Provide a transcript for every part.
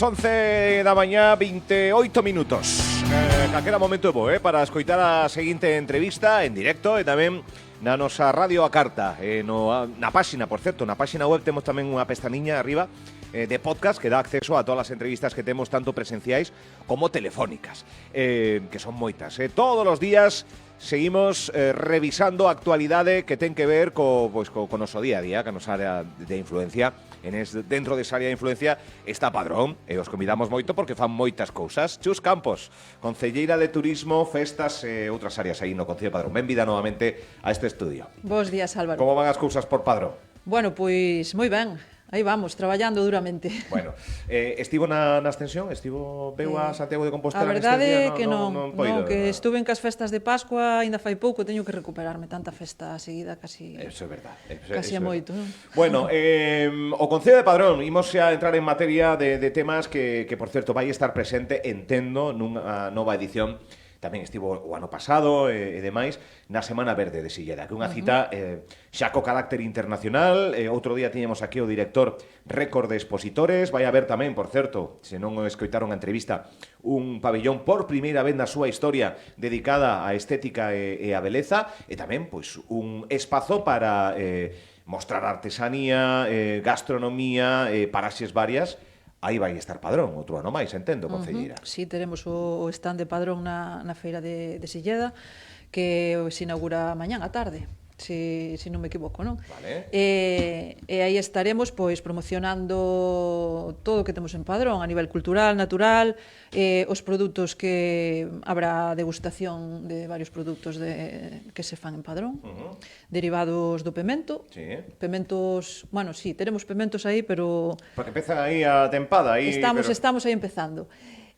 11 da mañá, 28 minutos. Calquera momento é bo, para escoitar a seguinte entrevista en directo e tamén na nosa radio a carta. Na páxina, por certo, na páxina web temos tamén unha pestaniña arriba de podcast que dá acceso a todas as entrevistas que temos tanto presenciais como telefónicas, que son moitas. Todos os días seguimos revisando a actualidade que ten que ver co noso día a día, que a nosa área de influencia. Dentro desa área de influencia está Padrón, e os convidamos moito porque fan moitas cousas. Chus Campos, concelleira de Turismo, Festas e outras áreas aí no Concello de Padrón. Benvida novamente a este estudio. Bos días, Álvaro. Como van as cousas por Padrón? Bueno, pois moi ben. Aí vamos, traballando duramente. Bueno, estivo na ascensión? Veu a Santiago de Compostela a verdade nestes días? É que non, que estuve en cas festas de Pascua, ainda fai pouco, teño que recuperarme tanta festa seguida, casi. Eso é verdade. Casi é moito, non? Bueno, o Concello de Padrón, imos a entrar en materia de temas que, por certo, vai estar presente, entendo, nunha nova edición. Tamén estivo o ano pasado e demais na Semana Verde de Silleda, que é unha cita xa co carácter internacional. Outro día tiñamos aquí o director récord de expositores. Vai haber tamén, por certo, se non escoitaron a entrevista, un pabellón por primeira vez na súa historia dedicada á estética e á beleza, e tamén pois un espazo para mostrar artesanía, gastronomía, paraxes varias. Aí vai estar Padrón, outro ano máis, entendo, concelleira. Sí, teremos o stand de Padrón na feira de Silleda, que se inaugura mañán á tarde, se non me equivoco, non? Vale. E aí estaremos pois promocionando todo o que temos en Padrón, a nivel cultural, natural, os produtos que habrá degustación de varios produtos que se fan en Padrón, derivados do pemento. Sí. Pementos, bueno, sí, teremos pementos aí, pero Porque empeza aí a tempada. Estamos aí empezando.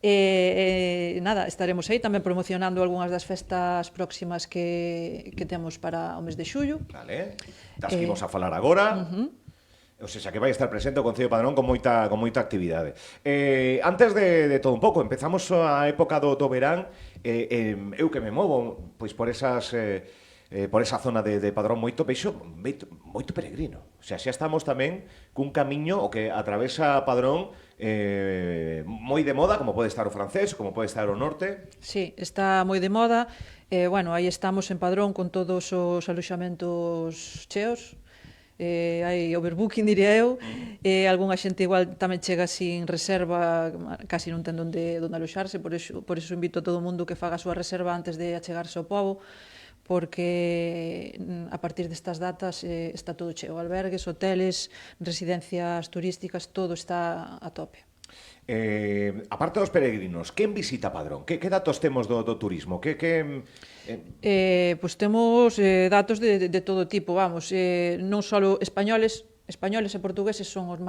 Nada, estaremos aí tamén promocionando algunhas das festas próximas que temos para o mes de xullo. Vale, das que imos a falar agora. O sea, que vai estar presente o Concello de Padrón con moita actividade. Antes de todo un pouco, empezamos a época do verán. Eu que me movo pois por esas... por esa zona de Padrón moito peregrino. O sea, xa estamos tamén cun camiño o que atravesa Padrón moi de moda, como pode estar o francés, como pode estar o norte. Sí, está moi de moda. Bueno, aí estamos en Padrón con todos os aloxamentos cheos. Hai overbooking, diría eu. Algúnha xente igual tamén chega sin reserva, casi non ten onde aloxarse, por eso invito a todo o mundo que faga a súa reserva antes de achegarse ao pobo, porque a partir destas datas está todo cheo, albergues, hoteles, residencias turísticas, todo está a tope. Aparte dos peregrinos, quen visita Padrón? Que datos temos do turismo? Pois temos datos de todo tipo, vamos, non só españoles e portugueses son os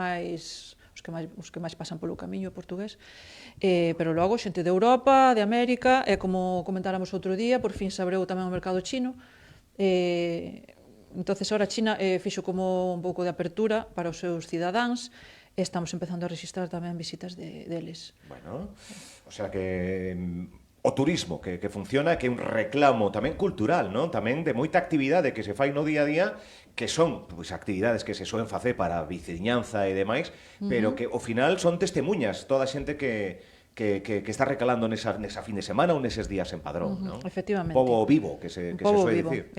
que máis pasan polo camiño portugués, pero logo xente de Europa, de América, e como comentáramos outro día, por fin se abreu tamén o mercado chino. Entonces, ahora China fixo como un pouco de apertura para os seus cidadáns, e estamos empezando a registrar tamén visitas deles. Bueno, o sea que o turismo que funciona, que é un reclamo tamén cultural, non? Tamén de moita actividade que se fai no día a día, que son pois actividades que se soen facer para a veciñanza e demais, pero que ao final son testemunhas, toda a xente que está recalando nesa fin de semana ou neses días en Padrón, non? Efectivamente. Pobo vivo, que se soe dicir.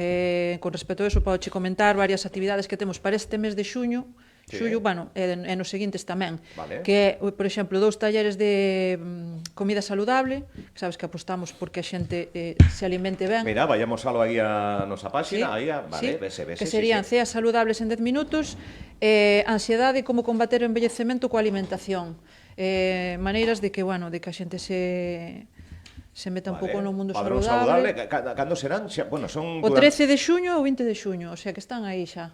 Con respecto a eso, podo che comentar varias actividades que temos para este mes de xuño. Xullo, bueno, e nos seguintes tamén, que é, por exemplo, 2 talleres de comida saludable, que sabes que apostamos porque a xente se alimente ben. Mira, vayamos algo aí a nosa páxina, aí, vale, vese. Que serían ceas saludables en 10 minutos, ansiedade e como combater o envellecemento coa alimentación, maneiras de que, bueno, de que a xente se meta un pouco no mundo saludable. Cando serán? Bueno, son o 13 de xuño ou 20 de xuño, o sea que están aí xa.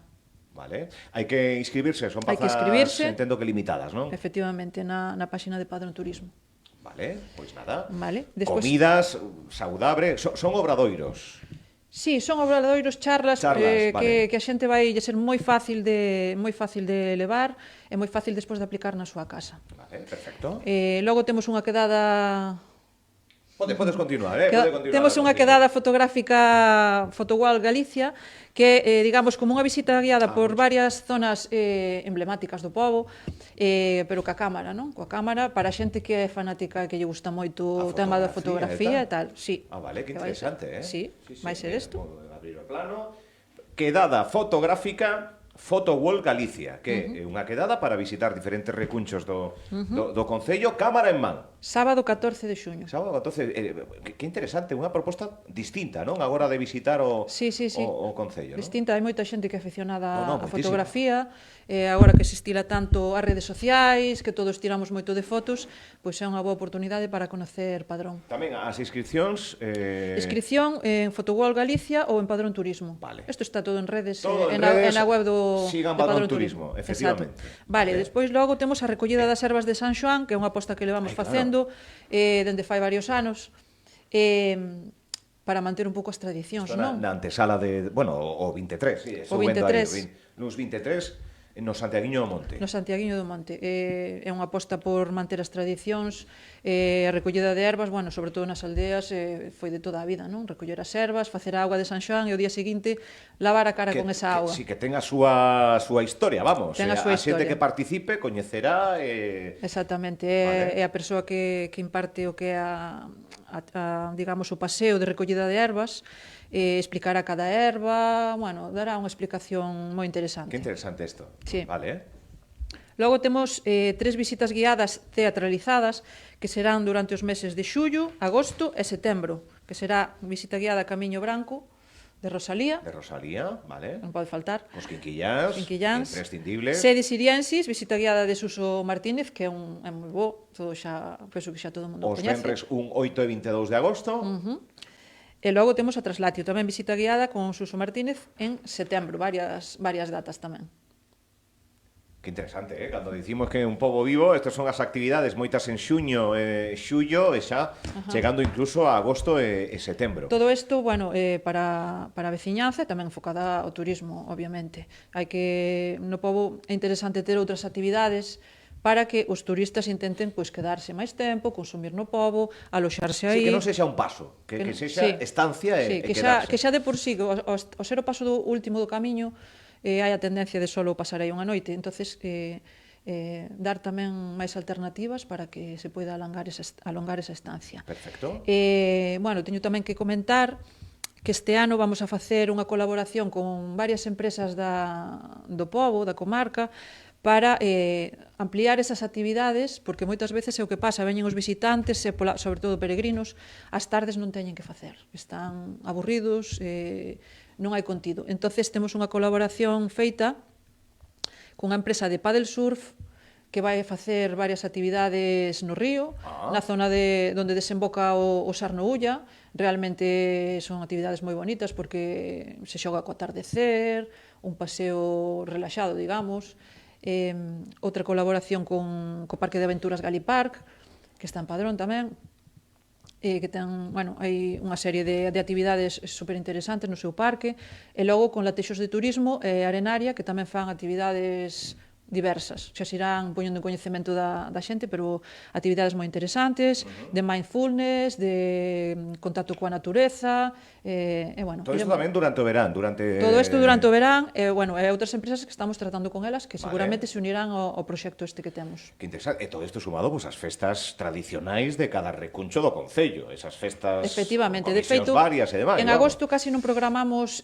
Vale, hai que inscribirse, son pazas, entendo que limitadas, non? Efectivamente, na páxina de Padrón Turismo. Vale, pois nada. Vale. Comidas, saudable, son obradoiros. Sí, son obradoiros, charlas vale. que a xente vai ser moi fácil de levar e moi fácil despois de aplicar na súa casa. Vale, perfecto. Logo temos unha quedada Podes continuar, pode continuar. Temos unha quedada fotográfica Fotowall Galicia que digamos como unha visita guiada por varias zonas emblemáticas do pobo, pero coa cámara, non? Coa cámara para a xente que é fanática, que lle gusta moito o tema da fotografía e tal. Sí. Vale, que interesante, Sí, vai ser isto. Abrir o plano. Quedada fotográfica Fotowall Galicia, que é unha quedada para visitar diferentes recunchos do Concello, cámara en man. Sábado 14 de xuño. Sábado 14, que interesante, unha proposta distinta, non? Agora de visitar o Concello, non? Distinta, hai moita xente que é aficionada á moitísima. fotografía, agora que se estila tanto as redes sociais, que todos tiramos moito de fotos, pois é unha boa oportunidade para conocer Padrón. Tamén as inscripcións... Inscripción en Fotowall Galicia ou en Padrón Turismo. Vale. Isto está todo en redes, Todo en redes, redes, na web sigan de Padrón Turismo, efectivamente. Vale, despois logo temos a recollida das ervas de San Xoán, que é unha aposta que levamos facendo dende fai varios anos, para manter un pouco as tradicións, non? Na antesala de... Bueno, o 23, sí, O 23. Nos 23, no Santiaguiño do Monte. No Santiaguiño do Monte. É unha aposta por manter as tradicións, a recollida de ervas, bueno, sobre todo nas aldeas, foi de toda a vida, non? Recoller as ervas, facer a auga de San Xoán e o día seguinte lavar a cara con esa auga. Sí, que ten a súa historia, vamos. Ten a súa xente historia. que participe coñecerá... Exactamente, Vale. é a persoa que imparte o que é digamos, o paseo de recollida de ervas, explicará cada erva, bueno, dará unha explicación moi interesante. Que interesante isto. Sí. Vale. Logo temos 3 visitas guiadas teatralizadas que serán durante os meses de xullo, agosto e setembro, que será visita guiada Camiño Branco de Rosalía, Vale. non pode faltar. Os quinquilláns, imprescindibles. Sede Siriensis, visita guiada de Suso Martínez, que é moi bo, todo xa, penso que xa todo o mundo Os coñece. venres 1, 8 e 22 de agosto. E logo temos a Traslatio, tamén visita guiada con Suso Martínez en setembro, varias datas tamén. Que interesante, cando dicimos que é un pobo vivo, estas son as actividades, moitas en xuño e xullo, e xa chegando incluso a agosto e setembro. Todo isto, bueno, para a veciñanza, tamén enfocada ao turismo, obviamente. Hai que, no pobo, é interesante ter outras actividades para que os turistas intenten pois quedarse máis tempo, consumir no pobo, aloxarse aí. Sí, que non sexa un paso, que sexa estancia e quedarse. Que xa de por sí, ao ser o paso do último do camiño, hai a tendencia de solo pasar aí unha noite, entonces dar tamén máis alternativas para que se poida alongar esa estancia. Perfecto. Bueno, teño tamén que comentar que este ano vamos a facer unha colaboración con varias empresas do pobo, da comarca, para ampliar esas actividades, porque moitas veces é o que pasa, veñen os visitantes, sobre todo peregrinos, as tardes non teñen que facer, están aburridos, non hai contido. Entonces temos unha colaboración feita cunha empresa de paddle surf que vai facer varias actividades no río, na zona onde desemboca o Sarno Ulla. Realmente son actividades moi bonitas porque se xoga co atardecer, un paseo relaxado, digamos. Outra colaboración co Parque de Aventuras Galipark, que está en Padrón tamén, que ten, bueno, hai unha serie de actividades superinteresantes no seu parque, e logo con Latexos de Turismo e Arenaria, que tamén fan actividades diversas. Xa se irán poñendo en coñecemento da xente, pero actividades moi interesantes, de mindfulness, de contacto coa natureza, e bueno... Todo isto tamén durante o verán, Todo isto durante o verán, e bueno, e outras empresas que estamos tratando con elas, que seguramente se unirán ao proxecto este que temos. Que interesante. E todo isto sumado pois, as festas tradicionais de cada recuncho do Concello, esas festas Efectivamente, con de feito, varias e demais. En agosto casi non programamos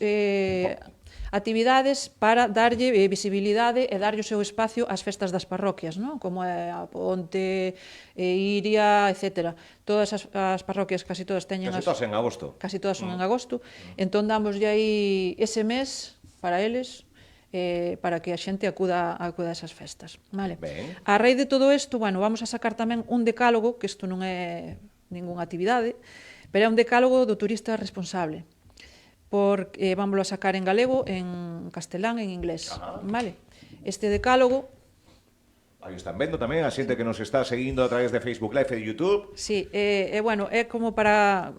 actividades para darlle visibilidade e darlle o seu espacio ás festas das parroquias, non? Como é a Ponte, Iria, etc. Todas as parroquias, casi todas teñen... Casi todas en agosto. Casi todas son en agosto. Entón, damoslle aí ese mes para eles, para que a xente acuda a esas festas. Vale. Ben. A raíz de todo isto, bueno, vamos a sacar tamén un decálogo, que isto non é ningunha actividade, pero é un decálogo do turista responsable. Porque vámoslo a sacar en galego, en castelán e en inglés. Vale? Este decálogo... Aí están vendo tamén a xente que nos está seguindo a través de Facebook Live e de YouTube. Sí, bueno, é como para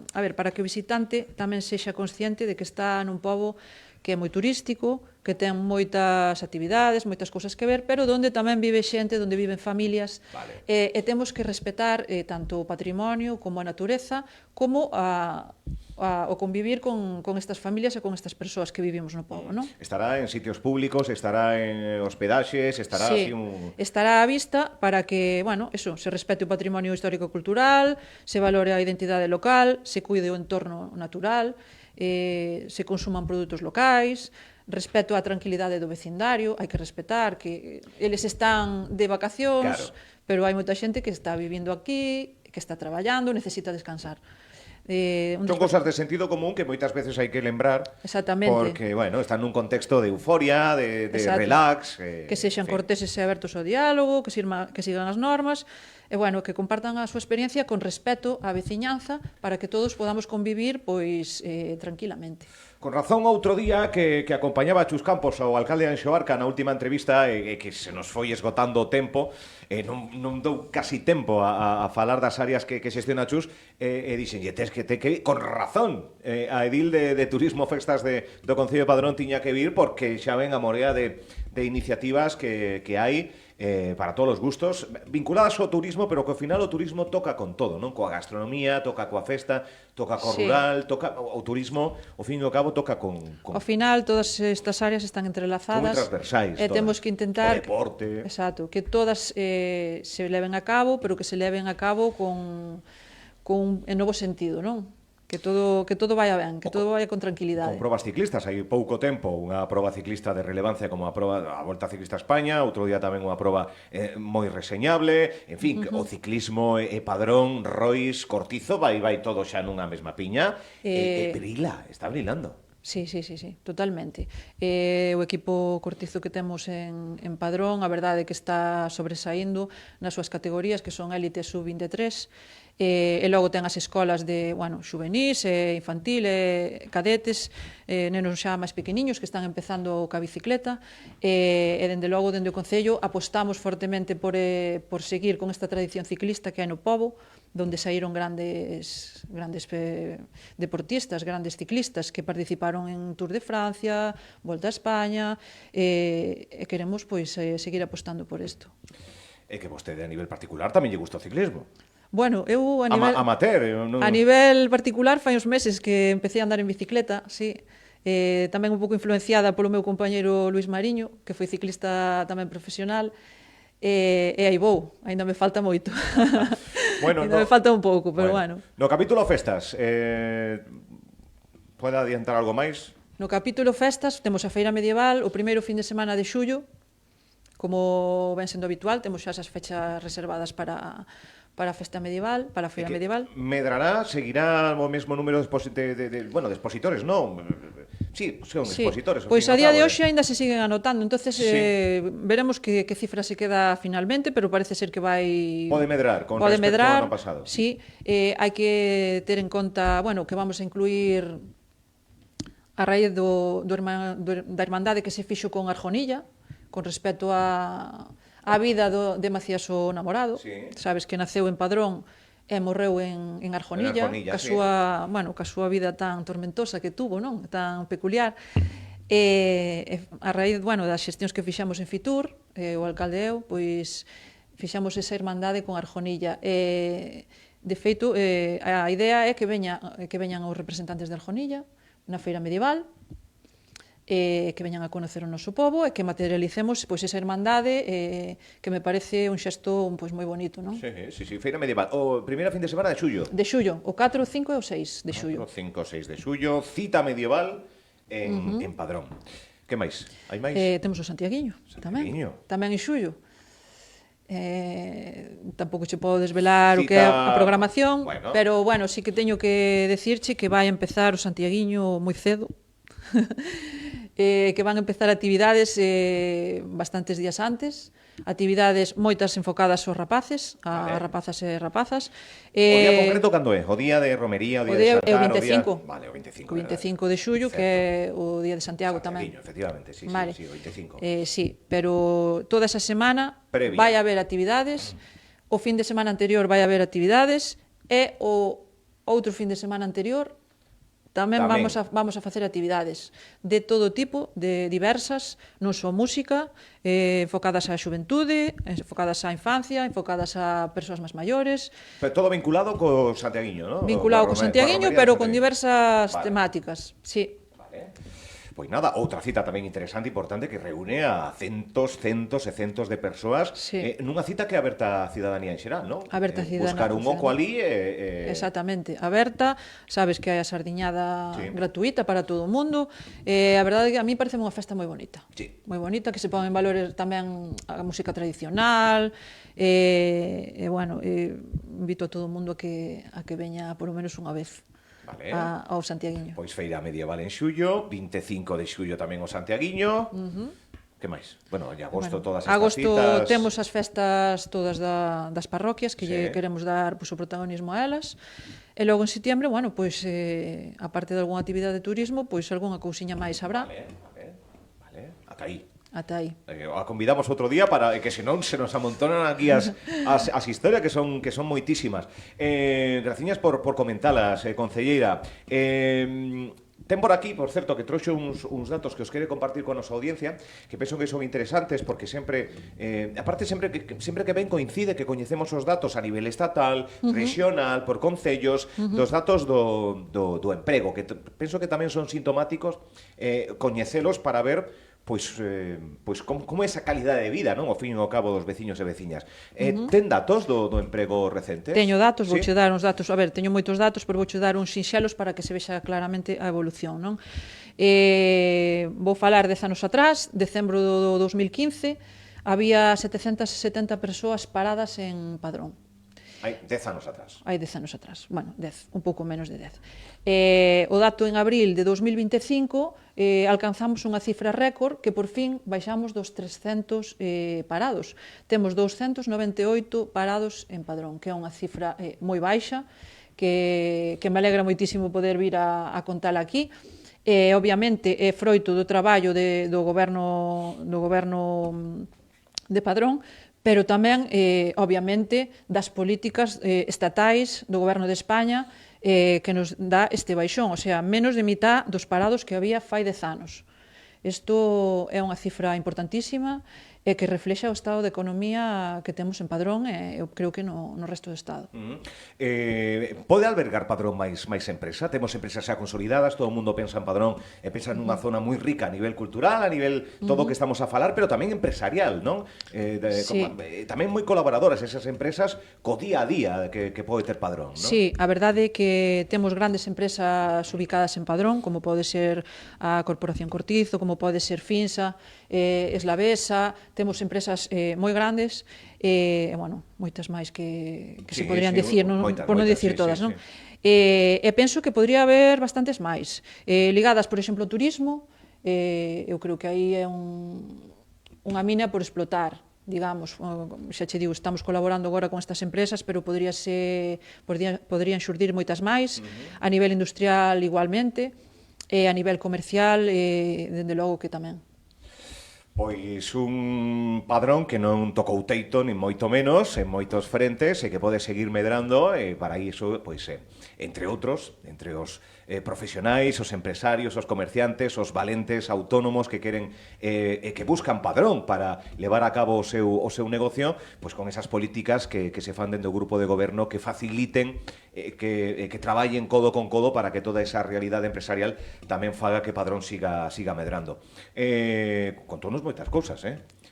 que o visitante tamén sexa consciente de que está nun pobo que é moi turístico, que que ten moitas actividades, moitas cousas que ver, pero onde tamén vive xente, onde viven familias, Vale. e temos que respetar tanto o patrimonio como a natureza, como o convivir con estas familias e con estas persoas que vivimos no pobo, non? Estará en sitios públicos, estará en hospedaxes, estará así Sí, un... estará á vista para que, bueno, eso, se respete o patrimonio histórico-cultural, se valore a identidade local, se cuide o entorno natural, se consuman produtos locais, respeto á tranquilidade do vecindario, hai que respetar que eles están de vacacións, Claro. pero hai moita xente que está vivindo aquí, que está traballando, necesita descansar. Son cosas de sentido común que moitas veces hai que lembrar. Exactamente. Porque, bueno, están nun contexto de euforia, de Exacto. relax. Que sexan en fin. corteses e abertos ao diálogo, que sigan as normas, e, bueno, que compartan a súa experiencia con respeto á veciñanza para que todos podamos convivir, pois, tranquilamente. Con razón, outro día que acompañaba a Chus Campos ao alcalde de Anxo Barca na última entrevista que se nos foi esgotando o tempo, non dou casi tempo a falar das áreas que xestiona Chus, e dixenlle, tes que con razón, a edil de Turismo Festas do Concello de Padrón tiña que vir porque xa ven a morea de iniciativas que hai para todos os gustos, vinculadas ao turismo, pero que ao final o turismo toca con todo, non? Coa gastronomía, toca coa festa, toca co rural, toca o turismo, ao fin e ao cabo toca con Ao final, todas estas áreas están entrelazadas. Son moi transversais, e todas. temos que intentar... O deporte. Exacto, que todas se leven a cabo, pero que se leven a cabo con en novo sentido, non? Que todo vaya ben, que todo vaya con tranquilidade. Con probas ciclistas, hai pouco tempo unha proba ciclista de relevancia como a Volta Ciclista a España, outro día tamén unha proba moi reseñable, en fin, o ciclismo é Padrón, Rois, Cortizo, vai todo xa nunha mesma piña, brila, está brilando. Sí, totalmente. O equipo Cortizo que temos en Padrón, a verdade é que está sobresaindo nas súas categorías, que son élite sub-23, e logo ten as escolas de, bueno, xuvenís, infantil, cadetes, nenos xa máis pequeniños que están empezando ca bicicleta, e dende logo, dende o Concello, apostamos fortemente por seguir con esta tradición ciclista que hai no pobo, donde saíron grandes deportistas, grandes ciclistas que participaron en Tour de Francia, Volta a España, e queremos pois seguir apostando por isto. É que vostede a nivel particular tamén lle gusta o ciclismo. Bueno, eu a nivel... Amateur, non... A nivel particular fai uns meses que empecé a andar en bicicleta, sí. Tamén un pouco influenciada polo meu compañeiro Luis Mariño, que foi ciclista tamén profesional, e aí vou, ainda me falta moito. Bueno, ainda me falta un pouco, pero bueno. No capítulo festas, pode adiantar algo máis? No capítulo festas temos a feira medieval, o primeiro fin de semana de xullo, como ven sendo habitual, temos xa esas fechas reservadas para a festa medieval, para a feira medieval. Medrará, seguirá o mesmo número de expositores, non? Sí, son expositores. Pois a día de hoxe aínda se siguen anotando, entonces veremos que cifra se queda finalmente, pero parece ser que vai... Pode medrar con respecto ao ano pasado. Sí, hai que ter en conta, bueno, que vamos a incluir a raíz da Irmandade que se fixo con Arjonilla, con respecto a vida de Macías o Namorado. Sabes que naceu en Padrón e morreu en Arjonilla, ca súa vida tan tormentosa que tuvo, non? Tan peculiar. A raíz, das xestións que fixamos en Fitur, o alcalde e eu, pois fixamos esa irmandade con Arjonilla. De feito, a idea é que veñan os representantes de Arjonilla na feira medieval, que veñan a conocer o noso pobo e que materialicemos pois esa irmandade que me parece un xesto pois moi bonito, non? Sí, feira medieval. O primeira fin de semana de xullo. De xullo, o 4, 5 e o 6 de xullo. 4, 5, 6 de xullo, cita medieval en Padrón. Que máis? Hai máis? Temos o Santiaguiño, tamén en xullo. Tampouco che podo desvelar o que é a programación, pero sí que teño que decirche que vai empezar o Santiaguiño moi cedo. Que van empezar actividades bastantes días antes, actividades moitas enfocadas aos rapaces, a rapazas e rapazas. O día concreto cando é? O día de romería, o día de Xantar, o 25. Vale, o 25. O 25 de xullo, que é o día de Santiago tamén. Efectivamente, sí, o 25. Sí, pero toda esa semana vai haber actividades, o fin de semana anterior vai haber actividades, e o outro fin de semana anterior Tamén vamos a facer actividades de todo tipo, de diversas, non só música, enfocadas á xuventude, enfocadas á infancia, enfocadas a persoas máis maiores. Pero todo vinculado co santiaguiño, ¿no? Vinculado co santiaguiño, pero con diversas temáticas, sí. Vale. Pois nada, outra cita tamén interesante e importante que reúne a centos e centos de persoas nunha cita que é aberta á cidadanía en xeral, non? Aberta á cidadanía. Buscar un oco ali Exactamente, aberta, sabes que hai a sardiñada gratuita para todo o mundo, a verdade é que a mí parece unha festa moi bonita. Moi bonita, que se pon en valores tamén a música tradicional, bueno, invito a todo o mundo a que veña por lo menos unha vez. Vale. Ao Santiaguiño. Pois feira medieval en xullo, 25 de xullo tamén o Santiaguiño. Que máis? Bueno, en agosto todas estas agosto citas. Temos as festas todas das parroquias que lle queremos dar o protagonismo a elas. E logo en setiembre, bueno, pois aparte de algunha actividade de turismo, pois algunha cousiña máis habrá. Vale. Ata aí. Ata aí. A convidamos outro día para que senón se nos amontonan aquí as historias que son moitísimas. Graciñas por comentalas, concelleira. Ten por aquí, por certo, que trouxe uns datos que os quere compartir con a nosa audiencia, que penso que son interesantes porque sempre, aparte sempre que ven coincide que coñecemos os datos a nivel estatal, regional, por concellos, dos datos do emprego, que penso que tamén son sintomáticos coñecelos para ver pois como é esa calidade de vida, non? Ao fin e ao cabo dos veciños e veciñas. Ten datos do emprego recente? Teño datos, vouche dar uns datos, a ver, teño moitos datos, pero vouche dar uns sinxelos para que se vexa claramente a evolución, non? Vou falar 10 anos atrás, decembro do 2015, había 770 persoas paradas en Padrón. Hai 10 anos atrás. Hai 10 anos atrás, bueno, 10, un pouco menos de 10. O dato en abril de 2025 alcanzamos unha cifra récord que por fin baixamos dos 300 parados. Temos 298 parados en Padrón, que é unha cifra moi baixa, que me alegra moitísimo poder vir a contala aquí. Obviamente é froito do traballo do goberno de Padrón, pero tamén, obviamente, das políticas estatais do Goberno de España que nos dá este baixón, o sea, menos de mitad dos parados que había fai 10 anos. Isto é unha cifra importantísima e que reflexa o estado de economía que temos en Padrón e eu creo que no resto do estado. Pode albergar Padrón máis empresa? Temos empresas xa consolidadas, todo o mundo pensa en Padrón e pensa nunha zona moi rica a nivel cultural, a nivel todo o que estamos a falar, pero tamén empresarial, non? Tamén moi colaboradoras esas empresas co día a día que pode ter Padrón, non? Sí, a verdade é que temos grandes empresas ubicadas en Padrón, como pode ser a Corporación Cortizo, como pode ser Finsa, Eslavesa, temos empresas moi grandes, bueno, moitas máis que se poderían dicir, por non dicir todas, non? E penso que podría haber bastantes máis, ligadas, por exemplo, ao turismo. Eu creo que aí é unha mina por explotar, digamos, xa che digo, estamos colaborando agora con estas empresas, pero podrían xurdir moitas máis, a nivel industrial igualmente, e a nivel comercial, dende logo que tamén. Pois un Padrón que non tocou teito, nin moito menos, en moitos frentes, e que pode seguir medrando, e para iso, pois, entre outros, entre os profesionais, os empresarios, os comerciantes, os valentes autónomos que queren e que buscan Padrón para levar a cabo o seu negocio, pois con esas políticas que se fan dentro do grupo de goberno que faciliten que traballen codo con codo para que toda esa realidade empresarial tamén faga que Padrón siga medrando. Contónos moitas cousas,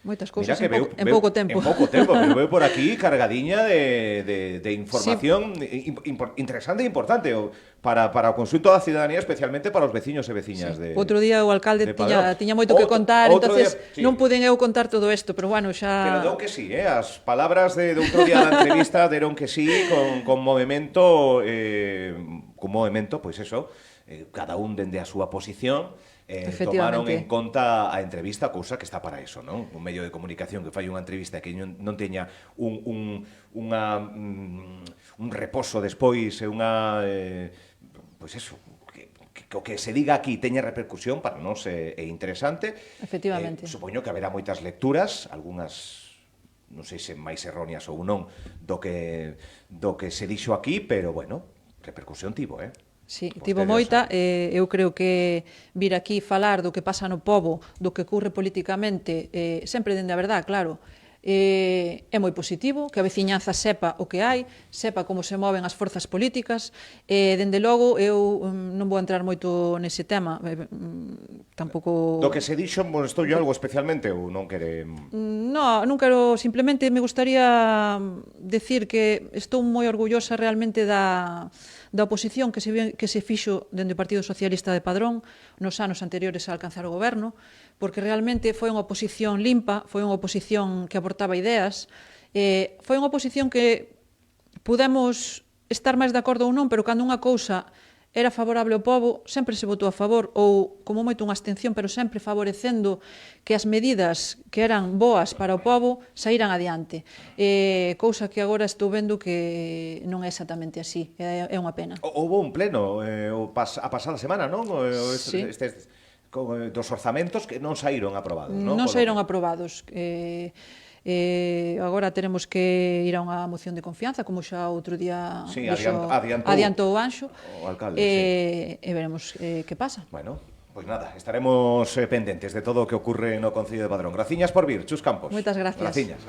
Moitas cousas en pouco tempo. En pouco tempo, pero veo por aquí cargadiña de información interesante e importante para o consulto da cidadanía, especialmente para os veciños e veciñas de Outro día o alcalde tiña moito que contar, entonces non puden eu contar todo isto, pero bueno, xa... Pero deu que sí, as palabras de outro día da entrevista deron que sí, con movimento, pois eso, cada un dende a súa posición, tomaron en conta a entrevista, cousa que está para eso, non? Un medio de comunicación que fai unha entrevista que non teña un reposo despois e unha... pois eso, que o que se diga aquí teña repercusión para nós é interesante. Efectivamente. Supoño que haberá moitas lecturas, algunhas non sei se máis erróneas ou non do que se dixo aquí, pero bueno, repercusión tivo, Sí, Pues tivo moita, eu creo que vir aquí falar do que pasa no pobo, do que ocurre politicamente, sempre dende a verdade, claro, é moi positivo, que a veciñanza sepa o que hai, sepa como se moven as forzas políticas, e dende logo eu non vou entrar moito nese tema, tampouco... Do que se dixo, estou yo algo especialmente ou non quere... No, non quero, simplemente me gustaría decir que estou moi orgullosa realmente da oposición que se fixo dende o Partido Socialista de Padrón nos anos anteriores a alcanzar o goberno, porque realmente foi unha oposición limpa, foi unha oposición que aportaba ideas, foi unha oposición que pudemos estar máis de acordo ou non, pero cando unha cousa era favorable ao pobo, sempre se votou a favor, ou como moito unha abstención, pero sempre favorecendo que as medidas que eran boas para o pobo saíran adiante. Cousa que agora estou vendo que non é exactamente así, é unha pena. Houve un pleno a pasada semana, non? Sí. Dos orzamentos que non saíron aprobados, non? Non saíron aprobados. Agora teremos que ir a unha moción de confianza, como xa outro día sí, adiantou o Anxo, o alcalde, sí. E veremos que pasa. Bueno, pois nada, estaremos pendentes de todo o que ocurre no Concello de Padrón. Graciñas por vir, Chus Campos. Moitas gracias. Graciñas.